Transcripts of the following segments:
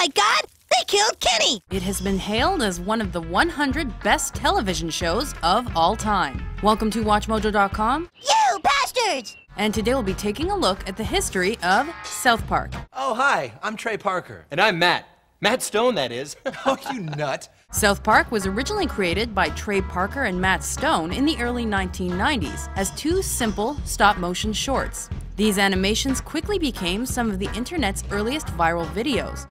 my God! They killed Kenny! It has been hailed as one of the 100 best television shows of all time. Welcome to WatchMojo.com. You bastards! And today we'll be taking a look at the history of South Park. Oh, hi, I'm Trey Parker. And I'm Matt. Matt Stone, that is. Oh, you nut. South Park was originally created by Trey Parker and Matt Stone in the early 1990s as two simple stop-motion shorts. These animations quickly became some of the internet's earliest viral videos.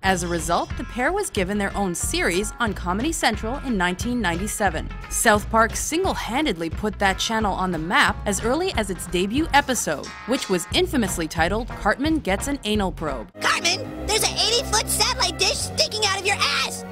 As a result, the pair was given their own series on Comedy Central in 1997. South Park single-handedly put that channel on the map as early as its debut episode, which was infamously titled Cartman Gets an Anal Probe. Cartman, there's an 80-foot satellite dish sticking out of your ass!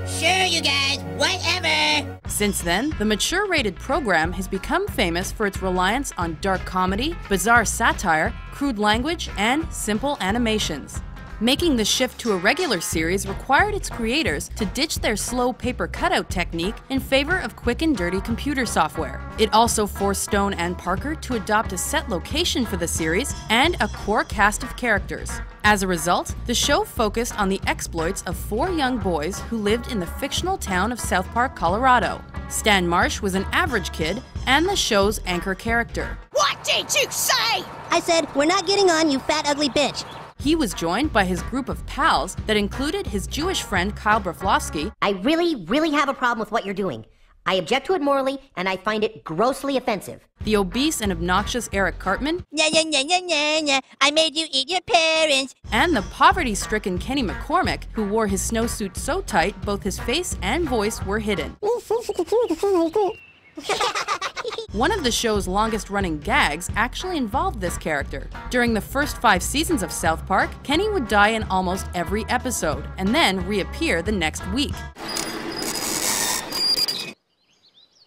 Sure, you guys, whatever! Since then, the mature-rated program has become famous for its reliance on dark comedy, bizarre satire, crude language, and simple animations. Making the shift to a regular series required its creators to ditch their slow paper cutout technique in favor of quick and dirty computer software. It also forced Stone and Parker to adopt a set location for the series and a core cast of characters. As a result, the show focused on the exploits of four young boys who lived in the fictional town of South Park, Colorado. Stan Marsh was an average kid and the show's anchor character. What did you say? I said, we're not getting on, you fat ugly bitch. He was joined by his group of pals that included his Jewish friend Kyle Broflovsky. I really have a problem with what you're doing. I object to it morally, and I find it grossly offensive. The obese and obnoxious Eric Cartman. I made you eat your parents. And the poverty-stricken Kenny McCormick, who wore his snowsuit so tight both his face and voice were hidden. One of the show's longest-running gags actually involved this character. During the first 5 seasons of South Park, Kenny would die in almost every episode, and then reappear the next week.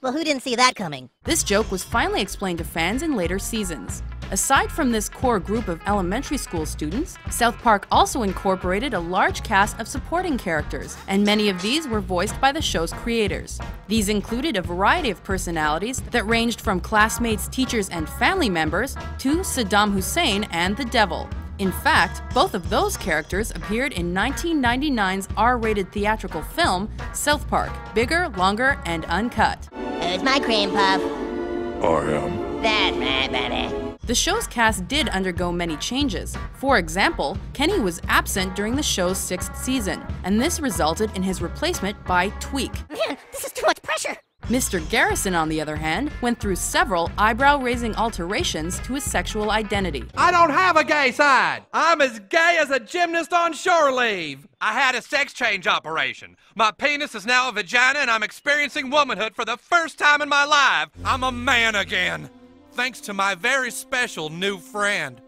Well, who didn't see that coming? This joke was finally explained to fans in later seasons. Aside from this core group of elementary school students, South Park also incorporated a large cast of supporting characters, and many of these were voiced by the show's creators. These included a variety of personalities that ranged from classmates, teachers, and family members to Saddam Hussein and the Devil. In fact, both of those characters appeared in 1999's R-rated theatrical film, South Park, Bigger, Longer, and Uncut. Who's my cream puff? I am. That's right, buddy. The show's cast did undergo many changes. For example, Kenny was absent during the show's 6th season, and this resulted in his replacement by Tweak. Man, this is too much pressure. Mr. Garrison, on the other hand, went through several eyebrow-raising alterations to his sexual identity. I don't have a gay side. I'm as gay as a gymnast on shore leave. I had a sex change operation. My penis is now a vagina and I'm experiencing womanhood for the first time in my life. I'm a man again. Thanks to my very special new friend.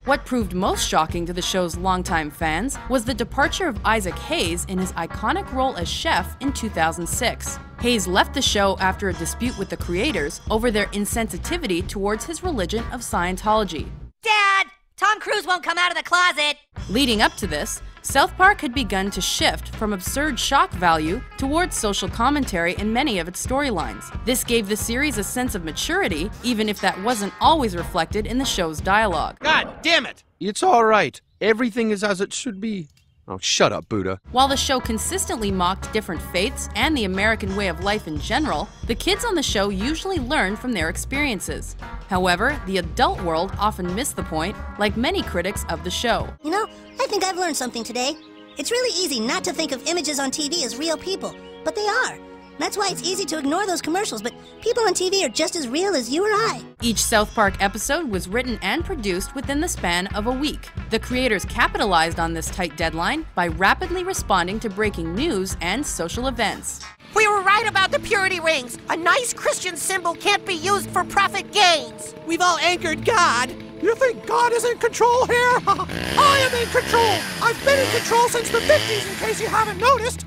What proved most shocking to the show's longtime fans was the departure of Isaac Hayes in his iconic role as chef in 2006. Hayes left the show after a dispute with the creators over their insensitivity towards his religion of Scientology. Dad, Tom Cruise won't come out of the closet. Leading up to this, South Park had begun to shift from absurd shock value towards social commentary in many of its storylines. This gave the series a sense of maturity, even if that wasn't always reflected in the show's dialogue. God damn it! It's all right. Everything is as it should be. Oh, shut up, Buddha. While the show consistently mocked different faiths and the American way of life in general, the kids on the show usually learned from their experiences. However, the adult world often missed the point, like many critics of the show. You know, I think I've learned something today. It's really easy not to think of images on TV as real people, but they are. That's why it's easy to ignore those commercials, but people on TV are just as real as you or I. Each South Park episode was written and produced within the span of a week. The creators capitalized on this tight deadline by rapidly responding to breaking news and social events. We were right about the purity rings. A nice Christian symbol can't be used for profit gains. We've all anchored God. You think God is in control here? I am in control. I've been in control since the 50s, in case you haven't noticed.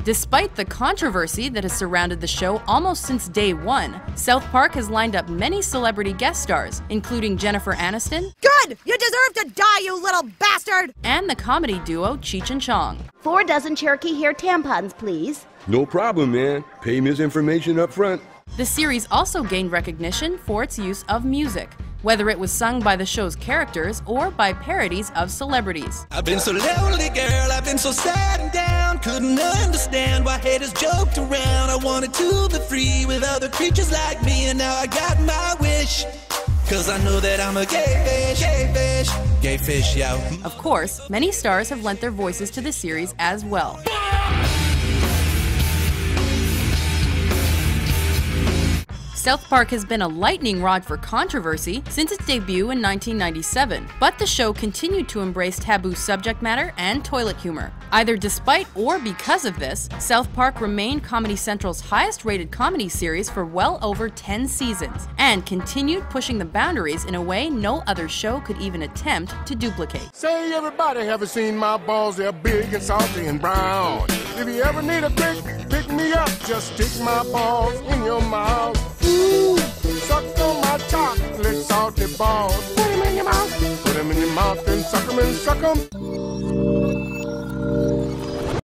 Despite the controversy that has surrounded the show almost since day one, South Park has lined up many celebrity guest stars, including Jennifer Aniston. Good! You deserve to die, you little bastard! And the comedy duo Cheech and Chong. 4 dozen Cherokee hair tampons, please. No problem, man. Pay me his information up front. The series also gained recognition for its use of music, whether it was sung by the show's characters or by parodies of celebrities. I've been so lonely, girl, I've been so sad and down. Couldn't understand why haters joked around. I wanted to be free with other creatures like me, and now I got my wish. Cause I know that I'm a gay fish, yo. Of course, many stars have lent their voices to the series as well. South Park has been a lightning rod for controversy since its debut in 1997, but the show continued to embrace taboo subject matter and toilet humor. Either despite or because of this, South Park remained Comedy Central's highest-rated comedy series for well over 10 seasons, and continued pushing the boundaries in a way no other show could even attempt to duplicate. Say everybody haven't seen my balls, they're big and salty and brown. If you ever need a pick me up, just stick my balls in your mouth. Ooh, suck on my chocolate salty balls. Put 'em in your mouth and suck 'em and suck 'em.